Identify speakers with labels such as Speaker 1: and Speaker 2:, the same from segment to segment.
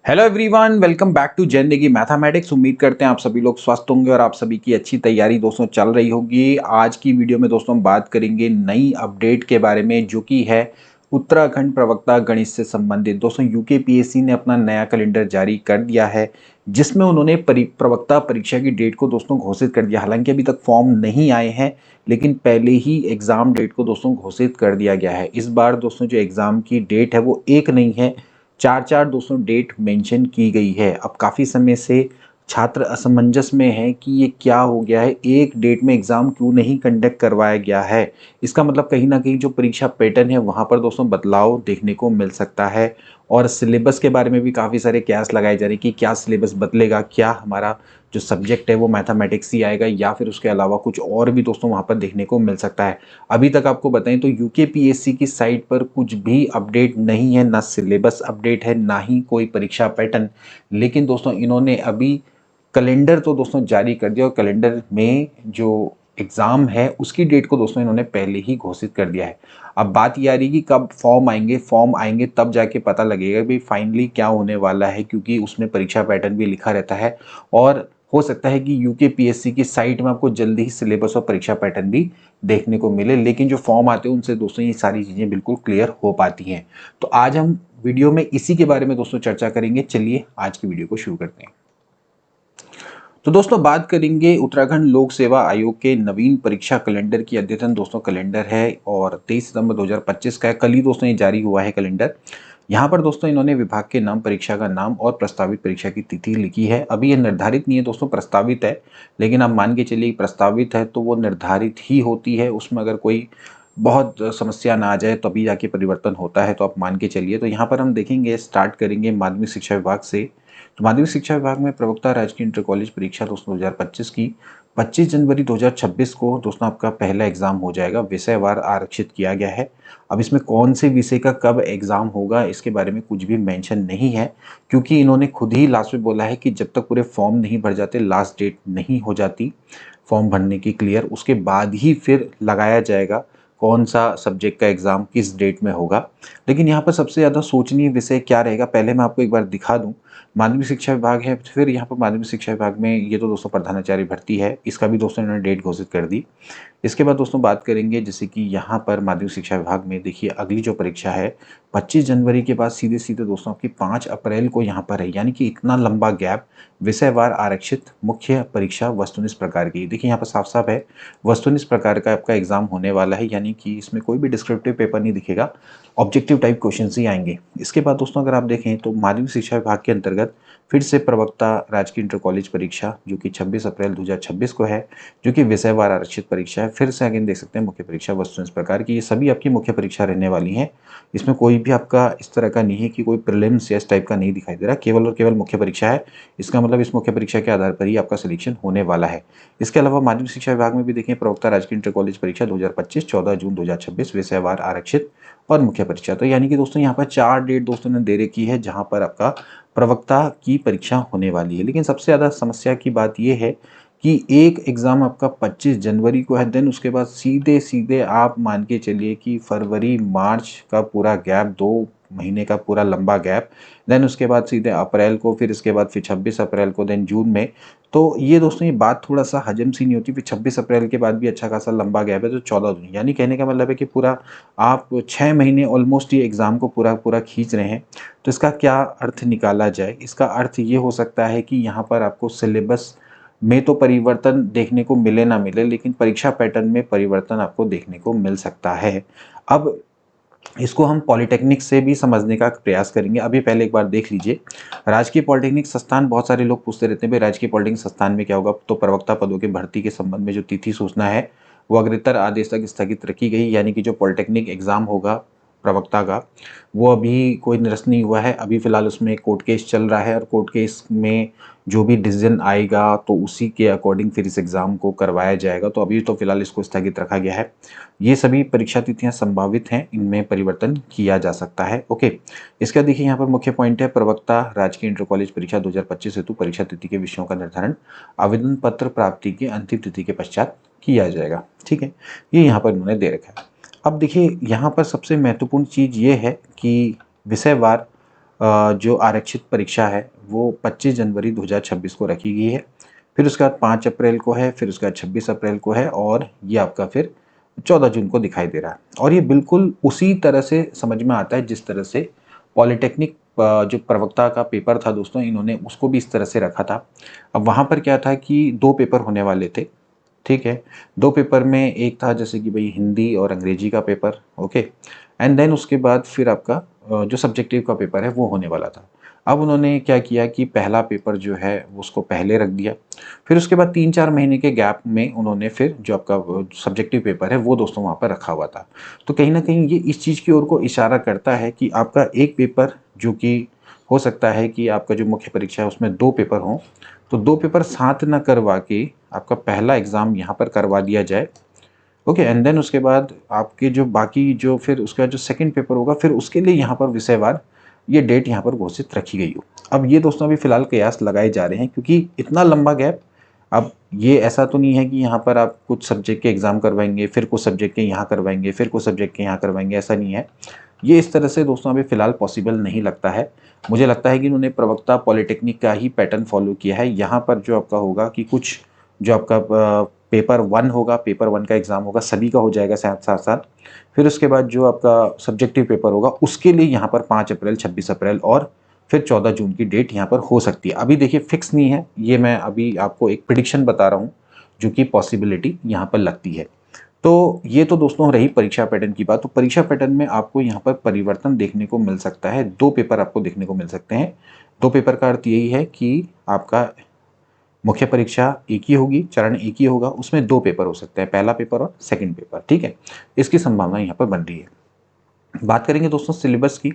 Speaker 1: Hello everyone, welcome back to Zindagi mathematics. उम्मीद करते हैं आप सभी लोग स्वस्थ होंगे और आप सभी की अच्छी तैयारी दोस्तों चल रही होगी। आज की वीडियो में दोस्तों हम बात करेंगे नई अपडेट के बारे में, जो कि है उत्तराखंड प्रवक्ता गणित से संबंधित। दोस्तों यूकेपीएससी ने अपना नया कैलेंडर जारी कर दिया है, जिसमें उन्होंने प्रवक्ता परीक्षा की डेट को दोस्तों घोषित कर दिया। हालांकि अभी तक फॉर्म नहीं आए हैं, लेकिन पहले ही एग्जाम डेट को दोस्तों घोषित कर दिया गया है। इस बार दोस्तों जो एग्जाम की डेट है वो एक नहीं है, चार चार दोस्तों डेट मेंशन की गई है। अब काफ़ी समय से छात्र असमंजस में है कि ये क्या हो गया है, एक डेट में एग्ज़ाम क्यों नहीं कंडक्ट करवाया गया है। इसका मतलब कहीं ना कहीं जो परीक्षा पैटर्न है वहाँ पर दोस्तों बदलाव देखने को मिल सकता है। और सिलेबस के बारे में भी काफ़ी सारे कयास लगाए जा रहे हैं कि क्या सिलेबस बदलेगा, क्या हमारा जो सब्जेक्ट है वो मैथमेटिक्स ही आएगा या फिर उसके अलावा कुछ और भी दोस्तों वहाँ पर देखने को मिल सकता है। अभी तक आपको बताएं तो यूकेपीएससी की साइट पर कुछ भी अपडेट नहीं है, ना सिलेबस अपडेट है, ना ही कोई परीक्षा पैटर्न। लेकिन दोस्तों इन्होंने अभी कैलेंडर तो दोस्तों जारी कर दिया और कैलेंडर में जो एग्ज़ाम है उसकी डेट को दोस्तों इन्होंने पहले ही घोषित कर दिया है। अब बात ये आ रही कि कब फॉर्म आएंगे तब जाके पता लगेगा भाई फाइनली क्या होने वाला है, क्योंकि उसमें परीक्षा पैटर्न भी लिखा रहता है। और हो सकता है कि यूकेपीएससी की साइट में आपको जल्दी ही सिलेबस और परीक्षा पैटर्न भी देखने को मिले, लेकिन जो फॉर्म आते हैं उनसे दोस्तों ये सारी चीज़ें बिल्कुल क्लियर हो पाती हैं। तो आज हम वीडियो में इसी के बारे में दोस्तों चर्चा करेंगे। चलिए आज की वीडियो को शुरू करते हैं। तो दोस्तों बात करेंगे उत्तराखंड लोक सेवा आयोग के नवीन परीक्षा कैलेंडर की। अद्यतन दोस्तों कैलेंडर है और 23 सितंबर 2025 का है। कल ही दोस्तों ये जारी हुआ है कैलेंडर। यहाँ पर दोस्तों इन्होंने विभाग के नाम, परीक्षा का नाम और प्रस्तावित परीक्षा की तिथि लिखी है। अभी ये निर्धारित नहीं है दोस्तों, प्रस्तावित है, लेकिन आप मान के चलिए प्रस्तावित है तो वो निर्धारित ही होती है। उसमें अगर कोई बहुत समस्या ना आ जाए तो अभी जाके परिवर्तन होता है, तो आप मान के चलिए। तो यहाँ पर हम देखेंगे, स्टार्ट करेंगे माध्यमिक शिक्षा विभाग से। तो माध्यमिक शिक्षा विभाग में प्रवक्ता राजकीय इंटर कॉलेज परीक्षा दोस्तों 2025 की 25 जनवरी 2026 को दोस्तों आपका पहला एग्जाम हो जाएगा। विषयवार आरक्षित किया गया है। अब इसमें कौन से विषय का कब एग्जाम होगा इसके बारे में कुछ भी मेंशन नहीं है, क्योंकि इन्होंने खुद ही लास्ट में बोला है कि जब तक पूरे फॉर्म नहीं भर जाते, लास्ट डेट नहीं हो जाती फॉर्म भरने की क्लियर, उसके बाद ही फिर लगाया जाएगा कौन सा सब्जेक्ट का एग्ज़ाम किस डेट में होगा। लेकिन यहाँ पर सबसे ज़्यादा सोचनीय विषय क्या रहेगा, पहले मैं आपको एक बार दिखा दूँ। माध्यमिक शिक्षा विभाग है, फिर यहाँ पर माध्यमिक शिक्षा विभाग में ये तो दोस्तों प्रधानाचार्य भर्ती है, इसका भी दोस्तों इन्होंने डेट घोषित कर दी। इसके बाद दोस्तों बात करेंगे जैसे कि यहाँ पर माध्यमिक शिक्षा विभाग में देखिए अगली जो परीक्षा है 25 जनवरी के बाद सीधे सीधे दोस्तों आपकी 5 अप्रैल को यहाँ पर है, यानी कि इतना लंबा गैप। विषयवार आरक्षित मुख्य परीक्षा वस्तुनिष्ठ प्रकार की, देखिए यहाँ पर साफ साफ है वस्तुनिष्ठ प्रकार का आपका एग्जाम होने वाला है, यानी कि इसमें कोई भी डिस्क्रिप्टिव पेपर नहीं दिखेगा, ऑब्जेक्टिव टाइप क्वेश्चन ही आएंगे। इसके बाद दोस्तों अगर आप देखें तो माध्यमिक शिक्षा विभाग के अंतर्गत फिर से प्रवक्ता राजकीय इंटर कॉलेज परीक्षा जो कि 26 अप्रैल 2026 को है, जो कि विषयवार आरक्षित परीक्षा है। फिर से अगेन देख सकते हैं मुख्य परीक्षा वस्तुनिष्ठ प्रकार की, ये सभी आपकी मुख्य परीक्षा रहने वाली हैं। इसमें कोई भी आपका इस तरह का नहीं है कि कोई प्रीलिम्स या इस टाइप का नहीं दिखाई दे रहा, केवल और केवल मुख्य परीक्षा है। इसका मतलब इस मुख्य परीक्षा के आधार पर ही आपका सिलेक्शन होने वाला है। इसके अलावा माध्यमिक शिक्षा विभाग में भी देखें प्रवक्ता राजकीय इंटर कॉलेज परीक्षा 2025 14 जून 2026 विषयवार आरक्षित और मुख्य परीक्षा। तो यानी कि दोस्तों यहाँ पर 4 डेट दोस्तों ने दे रखी है जहाँ पर आपका प्रवक्ता की परीक्षा होने वाली है। लेकिन सबसे ज़्यादा समस्या की बात यह है कि एक एग्ज़ाम आपका 25 जनवरी को है, देन उसके बाद सीधे सीधे आप मान के चलिए कि फरवरी मार्च का पूरा गैप, 2 महीने का पूरा लंबा गैप, देन उसके बाद सीधे अप्रैल को, फिर इसके बाद फिर 26 अप्रैल को, देन जून में। तो ये दोस्तों ये बात थोड़ा सा हजम सी नहीं होती। फिर 26 अप्रैल के बाद भी अच्छा खासा लंबा गैप है, तो 14 जून, यानी कहने का मतलब है कि पूरा आप 6 महीने ऑलमोस्ट ये एग्ज़ाम को पूरा पूरा खींच रहे हैं। तो इसका क्या अर्थ निकाला जाए, इसका अर्थ ये हो सकता है कि यहाँ पर आपको सिलेबस में तो परिवर्तन देखने को मिले ना मिले, लेकिन परीक्षा पैटर्न में परिवर्तन आपको देखने को मिल सकता है। अब इसको हम पॉलिटेक्निक से भी समझने का प्रयास करेंगे। अभी पहले एक बार देख लीजिए राजकीय पॉलिटेक्निक संस्थान, बहुत सारे लोग पूछते रहते हैं भाई राजकीय पॉलिटेक्निक संस्थान में क्या होगा। तो प्रवक्ता पदों के भर्ती के संबंध में जो तिथि सूचना है वो अग्रतर आदेश तक स्थगित रखी गई, यानी कि जो पॉलिटेक्निक एग्जाम होगा प्रवक्ता का वो अभी कोई निरस्त नहीं हुआ है। अभी फिलहाल उसमें कोर्ट केस चल रहा है और कोर्ट केस में जो भी डिसीजन आएगा तो उसी के अकॉर्डिंग फिर इस एग्ज़ाम को करवाया जाएगा। तो अभी तो फिलहाल इसको स्थगित रखा गया है। ये सभी परीक्षा तिथियां संभावित हैं, इनमें परिवर्तन किया जा सकता है। ओके, इसका देखिए यहाँ पर मुख्य पॉइंट है प्रवक्ता राजकीय इंटर कॉलेज परीक्षा 2025 हेतु परीक्षा तिथि के विषयों का निर्धारण आवेदन पत्र प्राप्ति की अंतिम तिथि के पश्चात किया जाएगा। ठीक है, ये यहाँ पर उन्होंने दे रखा है। अब देखिए यहाँ पर सबसे महत्वपूर्ण चीज़ ये है कि विषयवार जो आरक्षित परीक्षा है वो 25 जनवरी 2026 को रखी गई है। फिर उसके बाद 5 अप्रैल को है, फिर उसके बाद 26 अप्रैल को है, और ये आपका फिर 14 जून को दिखाई दे रहा है। और ये बिल्कुल उसी तरह से समझ में आता है जिस तरह से पॉलिटेक्निक जो प्रवक्ता का पेपर था दोस्तों, इन्होंने उसको भी इस तरह से रखा था। अब वहाँ पर क्या था कि 2 पेपर होने वाले थे, ठीक है। 2 पेपर में एक था जैसे कि भाई हिंदी और अंग्रेजी का पेपर, ओके। एंड देन उसके बाद फिर आपका जो सब्जेक्टिव का पेपर है वो होने वाला था। अब उन्होंने क्या किया कि पहला पेपर जो है वो उसको पहले रख दिया, फिर उसके बाद 3-4 महीने के गैप में उन्होंने फिर जो आपका सब्जेक्टिव पेपर है वो दोस्तों वहाँ पर रखा हुआ था। तो कहीं न कहीं ये इस चीज़ की ओर को इशारा करता है कि आपका एक पेपर जो कि हो सकता है कि आपका जो मुख्य परीक्षा है उसमें 2 पेपर हों, तो 2 पेपर साथ ना करवा के आपका पहला एग्ज़ाम यहाँ पर करवा दिया जाए, ओके। एंड देन उसके बाद आपके जो बाकी जो फिर उसका जो सेकंड पेपर होगा फिर उसके लिए यहाँ पर विषयवार ये डेट यहाँ पर घोषित रखी गई हो। अब ये दोस्तों अभी फ़िलहाल कयास लगाए जा रहे हैं क्योंकि इतना लंबा गैप, अब ये ऐसा तो नहीं है कि यहाँ पर आप कुछ सब्जेक्ट के एग्ज़ाम करवाएंगे, फिर कुछ सब्जेक्ट के यहाँ करवाएंगे, फिर कुछ सब्जेक्ट के यहाँ करवाएंगे, ऐसा नहीं है। ये इस तरह से दोस्तों अभी फ़िलहाल पॉसिबल नहीं लगता है। मुझे लगता है कि इन्होंने प्रवक्ता पॉलिटेक्निक का ही पैटर्न फॉलो किया है। यहाँ पर जो आपका होगा कि कुछ जो आपका पेपर 1 होगा, पेपर 1 का एग्ज़ाम होगा, सभी का हो जाएगा साथ-साथ। फिर उसके बाद जो आपका सब्जेक्टिव पेपर होगा उसके लिए यहाँ पर 5 अप्रैल, 26 अप्रैल और फिर 14 जून की डेट यहाँ पर हो सकती है। अभी देखिए फिक्स नहीं है, ये मैं अभी आपको एक प्रेडिक्शन बता रहा हूँ, जो कि पॉसिबिलिटी यहाँ पर लगती है। तो ये तो दोस्तों रही परीक्षा पैटर्न की बात। तो परीक्षा पैटर्न में आपको यहाँ पर परिवर्तन देखने को मिल सकता है। 2 पेपर आपको देखने को मिल सकते हैं। 2 पेपर का अर्थ यही है कि आपका मुख्य परीक्षा एक ही होगी, चरण एक ही होगा, उसमें 2 पेपर हो सकते हैं, पहला पेपर और सेकंड पेपर, ठीक है? इसकी संभावना यहाँ पर बन रही है। बात करेंगे दोस्तों सिलेबस की,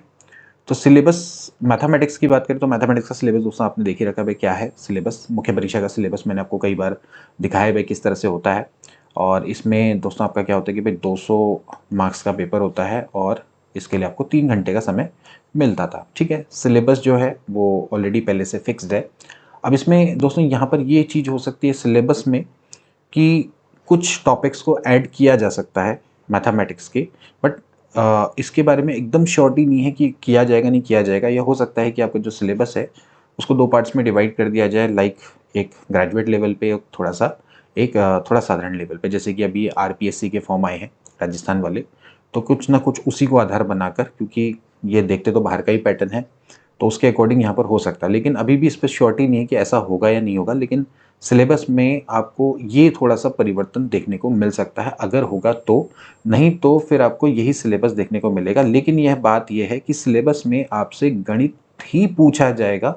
Speaker 1: तो सिलेबस मैथमेटिक्स की बात करें तो मैथमेटिक्स का सिलेबस दोस्तों आपने देख ही रखा है भाई क्या है सिलेबस। मुख्य परीक्षा का सिलेबस मैंने आपको कई बार दिखाया है भाई किस तरह से होता है। और इसमें दोस्तों आपका क्या होता है कि भाई 200 मार्क्स का पेपर होता है और इसके लिए आपको 3 घंटे का समय मिलता था, ठीक है। सिलेबस जो है वो ऑलरेडी पहले से फिक्स्ड है। अब इसमें दोस्तों यहाँ पर ये चीज़ हो सकती है सिलेबस में कि कुछ टॉपिक्स को ऐड किया जा सकता है मैथमेटिक्स के, बट इसके बारे में एकदम श्योरिटी नहीं है कि किया जाएगा नहीं किया जाएगा। यह हो सकता है कि आपका जो सिलेबस है उसको 2 पार्ट्स में डिवाइड कर दिया जाए, लाइक एक ग्रेजुएट लेवल पे और थोड़ा सा एक थोड़ा साधारण लेवल पे। जैसे कि अभी आरपीएससी के फॉर्म आए हैं राजस्थान वाले, तो कुछ ना कुछ उसी को आधार बनाकर, क्योंकि ये देखते तो बाहर का ही पैटर्न है, तो उसके अकॉर्डिंग यहाँ पर हो सकता है। लेकिन अभी भी इस पर श्योरिटी नहीं है कि ऐसा होगा या नहीं होगा, लेकिन सिलेबस में आपको ये थोड़ा-सा परिवर्तन देखने को मिल सकता है, अगर होगा तो। नहीं तो फिर आपको यही सिलेबस देखने को मिलेगा। लेकिन यह बात ये है कि सिलेबस में आपसे गणित ही पूछा जाएगा,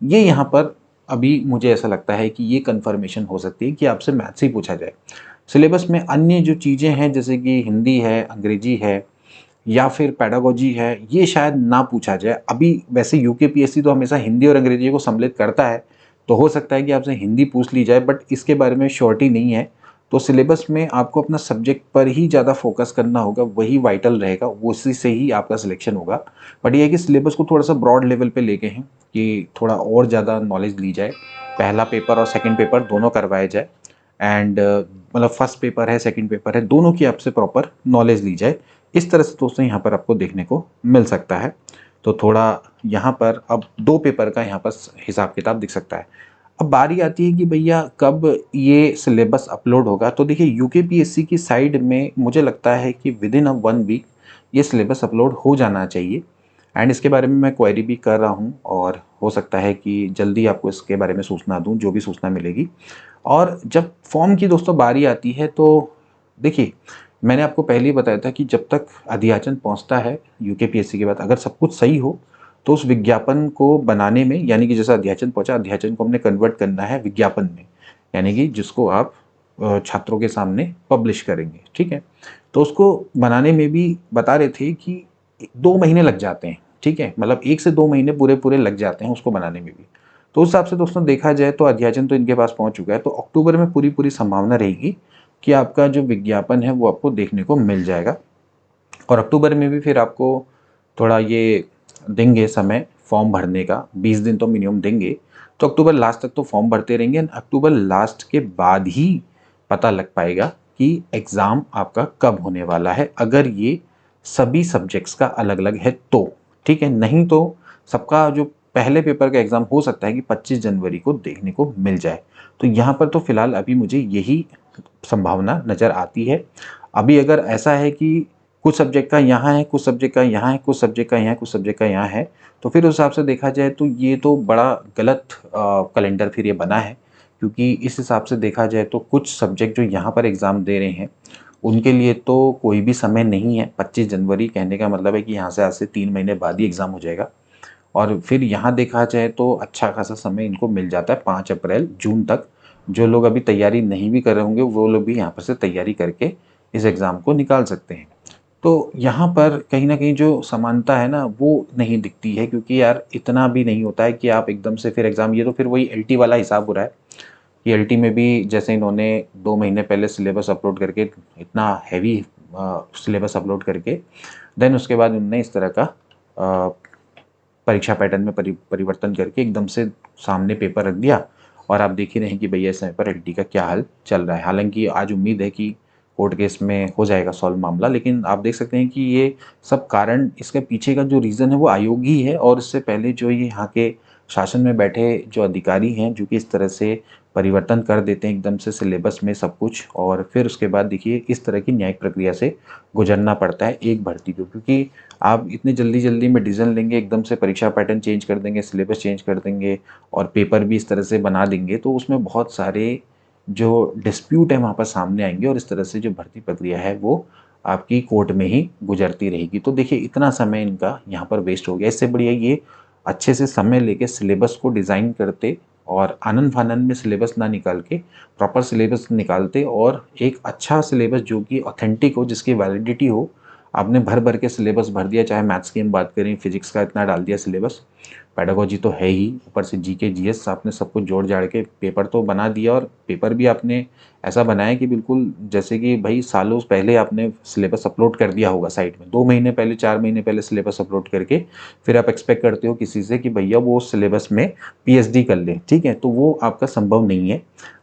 Speaker 1: ये यहाँ पर अभी मुझे ऐसा लगता है कि ये कन्फर्मेशन हो सकती है कि आपसे मैथ्स ही पूछा जाए। सिलेबस में अन्य जो चीज़ें हैं जैसे कि हिंदी है, अंग्रेजी है या फिर पेडागोजी है, ये शायद ना पूछा जाए। अभी वैसे यूकेपीएससी तो हमेशा हिंदी और अंग्रेजी को सम्मिलित करता है, तो हो सकता है कि आपसे हिंदी पूछ ली जाए, बट इसके बारे में श्योरिटी नहीं है। तो सिलेबस में आपको अपना सब्जेक्ट पर ही ज़्यादा फोकस करना होगा, वही वाइटल रहेगा, उसी से ही आपका सिलेक्शन होगा। बट ये है कि सिलेबस को थोड़ा-सा ब्रॉड लेवल पे लेके हैं कि थोड़ा और ज़्यादा नॉलेज ली जाए। पहला पेपर और सेकंड पेपर दोनों करवाए जाए, एंड मतलब फर्स्ट पेपर है, सेकंड पेपर है, दोनों की आपसे प्रॉपर नॉलेज ली जाए। इस तरह से दोस्तों यहाँ पर आपको देखने को मिल सकता है। तो थोड़ा यहाँ पर अब 2 पेपर का यहाँ पर हिसाब किताब दिख सकता है। अब बारी आती है कि भैया कब ये सिलेबस अपलोड होगा। तो देखिए यूकेपीएससी की साइड में मुझे लगता है कि विदिन 1 वीक ये सिलेबस अपलोड हो जाना चाहिए, एंड इसके बारे में मैं क्वेरी भी कर रहा हूँ और हो सकता है कि जल्दी आपको इसके बारे में सूचना दूँ, जो भी सूचना मिलेगी। और जब फॉर्म की दोस्तों बारी आती है तो देखिए, मैंने आपको पहले ही बताया था कि जब तक अधियाचन पहुंचता है यूकेपीएससी के बाद, अगर सब कुछ सही हो तो उस विज्ञापन को बनाने में, यानी कि जैसा अधियाचन पहुंचा, अधियाचन को हमने कन्वर्ट करना है विज्ञापन में, यानी कि जिसको आप छात्रों के सामने पब्लिश करेंगे, ठीक है। तो उसको बनाने में भी बता रहे थे कि 2 महीने लग जाते हैं, ठीक है, मतलब 1 से 2 महीने पूरे पूरे लग जाते हैं उसको बनाने में भी। तो उस हिसाब से दोस्तों देखा जाए तो अध्याचन तो इनके पास पहुंच चुका है, तो अक्टूबर में पूरी पूरी संभावना रहेगी कि आपका जो विज्ञापन है वो आपको देखने को मिल जाएगा। और अक्टूबर में भी फिर आपको थोड़ा ये देंगे समय फॉर्म भरने का, 20 दिन तो मिनिमम देंगे। तो अक्टूबर लास्ट तक तो फॉर्म भरते रहेंगे, अक्टूबर लास्ट के बाद ही पता लग पाएगा कि एग्ज़ाम आपका कब होने वाला है, अगर ये सभी सब्जेक्ट्स का अलग अलग है तो, ठीक है। नहीं तो सबका जो पहले पेपर का एग्ज़ाम हो सकता है कि 25 जनवरी को देखने को मिल जाए। तो यहाँ पर तो फिलहाल अभी मुझे यही संभावना नज़र आती है। अभी अगर ऐसा है कि कुछ सब्जेक्ट का यहाँ है, कुछ सब्जेक्ट का यहाँ है, कुछ सब्जेक्ट का यहाँ है, कुछ सब्जेक्ट का यहाँ है, तो फिर उस हिसाब से देखा जाए तो ये तो बड़ा गलत कैलेंडर फिर ये बना है। क्योंकि इस हिसाब से देखा जाए तो कुछ सब्जेक्ट जो यहाँ पर एग्ज़ाम दे रहे हैं, उनके लिए तो कोई भी समय नहीं है। 25 जनवरी कहने का मतलब है कि यहाँ से आज से 3 महीने बाद ही एग्ज़ाम हो जाएगा। और फिर यहाँ देखा जाए तो अच्छा खासा समय इनको मिल जाता है 5 अप्रैल, जून तक। जो लोग अभी तैयारी नहीं भी कर रहे होंगे, वो लोग भी यहाँ पर से तैयारी करके इस एग्ज़ाम को निकाल सकते हैं। तो यहाँ पर कहीं न कहीं जो समानता है ना, वो नहीं दिखती है, क्योंकि यार इतना भी नहीं होता है कि आप एकदम से फिर एग्ज़ाम, ये तो फिर वही एलटी वाला हिसाब हो रहा है कि एलटी में भी जैसे इन्होंने 2 महीने पहले सिलेबस अपलोड करके इतना हैवी सिलेबस अपलोड करके देन उसके बाद उन्होंने इस तरह का परीक्षा पैटर्न में परिवर्तन करके एकदम से सामने पेपर रख दिया। और आप देख ही रहे हैं कि भैया इस समय पर एलटी का क्या हाल चल रहा है। हालाँकि आज उम्मीद है कि कोर्ट केस में हो जाएगा सॉल्व मामला, लेकिन आप देख सकते हैं कि ये सब कारण, इसके पीछे का जो रीज़न है वो आयोग ही है। और इससे पहले जो ये यहाँ के शासन में बैठे जो अधिकारी हैं, जो कि इस तरह से परिवर्तन कर देते हैं एकदम से सिलेबस में सब कुछ, और फिर उसके बाद देखिए इस तरह की न्यायिक प्रक्रिया से गुजरना पड़ता है एक भर्ती को। क्योंकि आप इतने जल्दी-जल्दी में डिसीज़न लेंगे, एकदम से परीक्षा पैटर्न चेंज कर देंगे, सिलेबस चेंज कर देंगे और पेपर भी इस तरह से बना देंगे, तो उसमें बहुत सारे जो डिस्प्यूट है वहाँ पर सामने आएँगे और इस तरह से जो भर्ती प्रक्रिया है वो आपकी कोर्ट में ही गुजरती रहेगी। तो देखिए इतना समय इनका यहाँ पर वेस्ट हो गया। इससे बढ़िया ये अच्छे से समय लेके सिलेबस को डिज़ाइन करते और आनन-फानन में सिलेबस ना निकाल के प्रॉपर सिलेबस निकालते और एक अच्छा सिलेबस जो कि ऑथेंटिक हो, जिसकी वैलिडिटी हो। आपने भर-भर के सिलेबस भर दिया, चाहे मैथ्स की हम बात करें, फिजिक्स का इतना डाल दिया सिलेबस, पेडागोजी तो है ही, ऊपर से जीके, जीएस आपने सब कुछ जोड़-जाड़ के पेपर तो बना दिया। और पेपर भी आपने ऐसा बनाया कि बिल्कुल जैसे कि भई सालों पहले आपने सिलेबस अपलोड कर दिया होगा साइट में। 2 महीने पहले, 4 महीने पहले सिलेबस अपलोड करके फिर आप एक्सपेक्ट करते हो किसी से कि भैया वो उस सिलेबस में पीएचडी कर ले, ठीक है? तो वो आपका संभव नहीं है।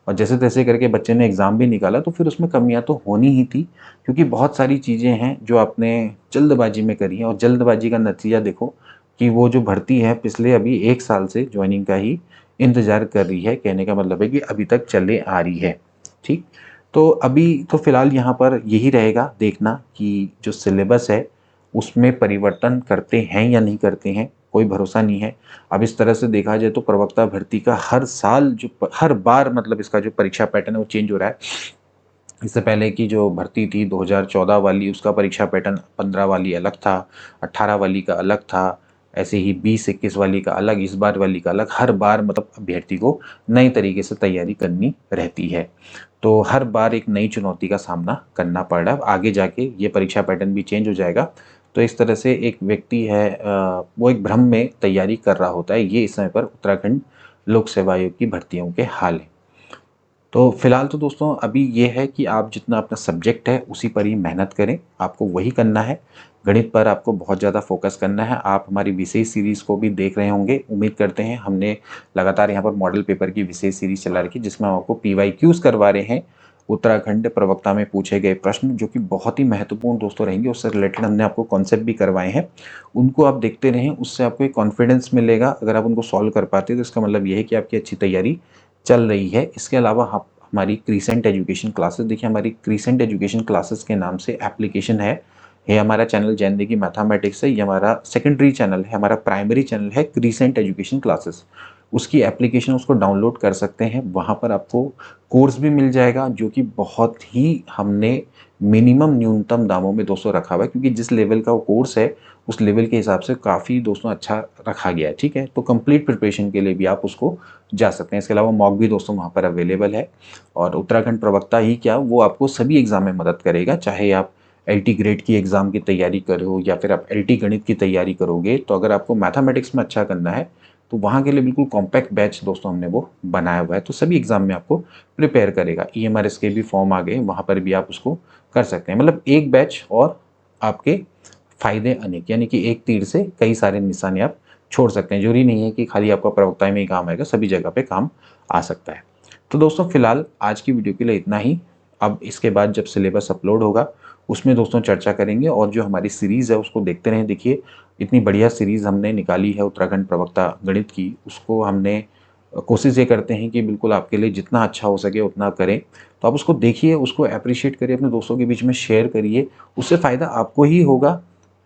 Speaker 1: और जैसे-तैसे करके बच्चे ने एग्ज़ाम भी निकाला, तो फिर उसमें कमियाँ तो होनी ही थी, क्योंकि बहुत सारी चीज़ें हैं जो आपने जल्दबाजी में करी हैं। और जल्दबाजी का नतीजा देखो कि वो जो भर्ती है पिछले अभी 1 साल से जॉइनिंग का ही इंतज़ार कर रही है। कहने का मतलब है कि अभी तक चले आ रही है, ठीक? तो अभी तो फ़िलहाल यहाँ पर यही रहेगा देखना कि जो सिलेबस है, उसमें परिवर्तन करते हैं या नहीं करते हैं, कोई भरोसा नहीं है। अब इस तरह से देखा जाए तो प्रवक्ता भर्ती का हर साल हर बार मतलब इसका जो परीक्षा पैटर्न है वो चेंज हो रहा है। इससे पहले की जो भर्ती थी 2014 वाली, उसका परीक्षा पैटर्न 15 वाली अलग था, 18 वाली का अलग था, ऐसे ही 20-21 वाली का अलग, इस बार वाली का अलग। हर बार मतलब अभ्यर्थी को नए तरीके से तैयारी करनी रहती है। तो हर बार एक नई चुनौती का सामना करना पड़ रहा है। आगे जाके ये परीक्षा पैटर्न भी चेंज हो जाएगा। तो इस तरह से एक व्यक्ति है वो एक भ्रम में तैयारी कर रहा होता है। ये इस समय पर उत्तराखंड लोक सेवा आयोग की भर्तियों के हाल हैं। तो फिलहाल तो दोस्तों अभी ये है कि आप जितना अपना सब्जेक्ट है उसी पर ही मेहनत करें, आपको वही करना है। गणित पर आपको बहुत ज़्यादा फोकस करना है। आप हमारी विशेष सीरीज़ को भी देख रहे होंगे, उम्मीद करते हैं। हमने लगातार यहाँ पर मॉडल पेपर की विशेष सीरीज़ चला रखी है, जिसमें हम आपको पीवाईक्यूज़ करवा रहे हैं। उत्तराखंड प्रवक्ता में पूछे गए प्रश्न जो कि बहुत ही महत्वपूर्ण दोस्तों रहेंगे, उससे रिलेटेड हमने आपको कॉन्सेप्ट भी करवाए हैं। उनको आप देखते रहें, उससे आपको एक कॉन्फिडेंस मिलेगा। अगर आप उनको सॉल्व कर पाते हैं तो इसका मतलब ये है कि आपकी अच्छी तैयारी चल रही है। इसके अलावा आप हमारी क्रीसेंट एजुकेशन क्लासेस देखिए, हमारी क्रीसेंट एजुकेशन क्लासेस के नाम से एप्लीकेशन है। ये हमारा चैनल जैन नेगी मैथमेटिक्स है, ये हमारा सेकेंडरी चैनल है। हमारा प्राइमरी चैनल है क्रीसेंट एजुकेशन क्लासेस। उसकी एप्लीकेशन उसको डाउनलोड कर सकते हैं। वहाँ पर आपको कोर्स भी मिल जाएगा जो कि बहुत ही हमने मिनिमम न्यूनतम दामों में दोस्तों रखा हुआ है, क्योंकि जिस लेवल का वो कोर्स है उस लेवल के हिसाब से काफ़ी दोस्तों अच्छा रखा गया है, ठीक है? तो कंप्लीट प्रिपरेशन के लिए भी आप उसको जा सकते हैं। इसके अलावा मॉक भी दोस्तों वहाँ पर अवेलेबल है। और उत्तराखंड प्रवक्ता ही क्या, वो आपको सभी एग्ज़ाम में मदद करेगा। चाहे आप एलटी ग्रेड की एग्ज़ाम की तैयारी करो या फिर आप एलटी गणित की तैयारी करोगे, तो अगर आपको मैथमेटिक्स में अच्छा करना है तो वहाँ के लिए बिल्कुल कॉम्पैक्ट बैच दोस्तों हमने वो बनाया हुआ है। तो सभी एग्ज़ाम में आपको प्रिपेयर करेगा। ईएमआरएस के भी फॉर्म आ गए, वहाँ पर भी आप उसको कर सकते हैं। मतलब एक बैच और आपके फ़ायदे अनेक, यानी कि एक तीर से कई सारे निशाने आप छोड़ सकते हैं। ज़रूरी नहीं है कि खाली आपका प्रवक्ता में ही काम आएगा, सभी जगह पे काम आ सकता है। तो दोस्तों फिलहाल आज की वीडियो के लिए इतना ही। अब इसके बाद जब सिलेबस अपलोड होगा उसमें दोस्तों चर्चा करेंगे, और जो हमारी सीरीज़ है उसको देखते रहें। देखिए इतनी बढ़िया सीरीज़ हमने निकाली है उत्तराखंड प्रवक्ता गणित की, उसको हमने कोशिश ये करते हैं कि बिल्कुल आपके लिए जितना अच्छा हो सके उतना करें। तो आप उसको देखिए, उसको एप्रिशिएट करिए, अपने दोस्तों के बीच में शेयर करिए, उससे फ़ायदा आपको ही होगा,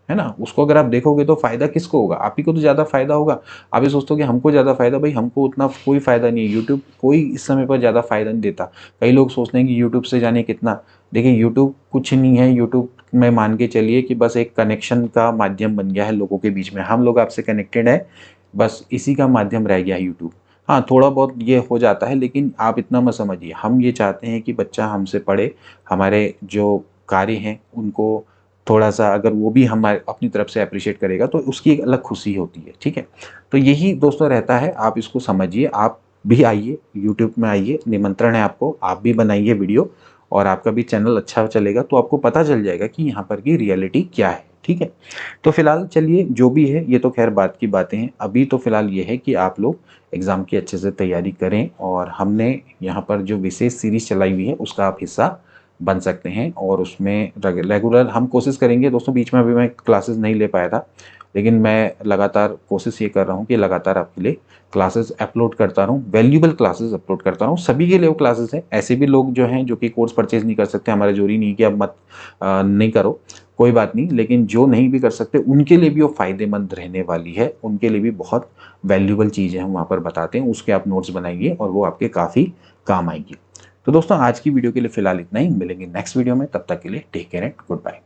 Speaker 1: है ना? उसको अगर आप देखोगे तो फ़ायदा किसको होगा? आप ही को तो ज़्यादा फ़ायदा होगा। आप ये सोचते हो कि हमको ज़्यादा फ़ायदा, भाई हमको उतना कोई फ़ायदा नहीं है। यूट्यूब कोई इस समय पर ज़्यादा फ़ायदा नहीं देता। कई लोग सोचते हैं कि यूट्यूब से जाने कितना, देखिए यूट्यूब कुछ नहीं है। यूट्यूब में मान के चलिए कि बस एक कनेक्शन का माध्यम बन गया है लोगों के बीच में। हम लोग आपसे कनेक्टेड हैं, बस इसी का माध्यम रह गया है यूट्यूब। हाँ, थोड़ा बहुत ये हो जाता है, लेकिन आप इतना मत समझिए। हम ये चाहते हैं कि बच्चा हमसे पढ़े, हमारे जो कार्य हैं उनको थोड़ा-सा अगर वो भी हमारे अपनी तरफ से एप्रिशिएट करेगा तो उसकी एक अलग खुशी होती है, ठीक है? तो यही दोस्तों रहता है, आप इसको समझिए, आप भी आइए, यूट्यूब में आइए, निमंत्रण है आपको, आप भी बनाइए वीडियो और आपका भी चैनल अच्छा चलेगा तो आपको पता चल जाएगा कि यहाँ पर की रियलिटी क्या है, ठीक है? तो फिलहाल चलिए जो भी है ये तो ख़ैर बात की बातें हैं, अभी तो फिलहाल ये है कि आप लोग एग्ज़ाम की अच्छे से तैयारी करें और हमने यहाँ पर जो विशेष सीरीज़ चलाई हुई है उसका आप हिस्सा बन सकते हैं और उसमें रेगुलर हम कोशिश करेंगे दोस्तों। बीच में अभी मैं क्लासेस नहीं ले पाया था, लेकिन मैं लगातार कोशिश ये कर रहा हूँ कि लगातार आपके लिए क्लासेस अपलोड करता रहूँ, वैल्यूएबल क्लासेस अपलोड करता रहूँ। सभी के लिए वो क्लासेस हैं, ऐसे भी लोग जो हैं जो कि कोर्स परचेज़ नहीं कर सकते, हमारा ज़रूरी नहीं कि अब मत नहीं करो, कोई बात नहीं। लेकिन जो नहीं भी कर सकते उनके लिए भी वो फ़ायदेमंद रहने वाली है, उनके लिए भी बहुत वैल्यूएबल चीज़ें हम वहाँ पर बताते हैं, उसके आप नोट्स बनाइए और वो आपके काफ़ी काम आएगी। तो दोस्तों आज की वीडियो के लिए फिलहाल इतना ही, मिलेंगे नेक्स्ट वीडियो में, तब तक के लिए take care and good bye.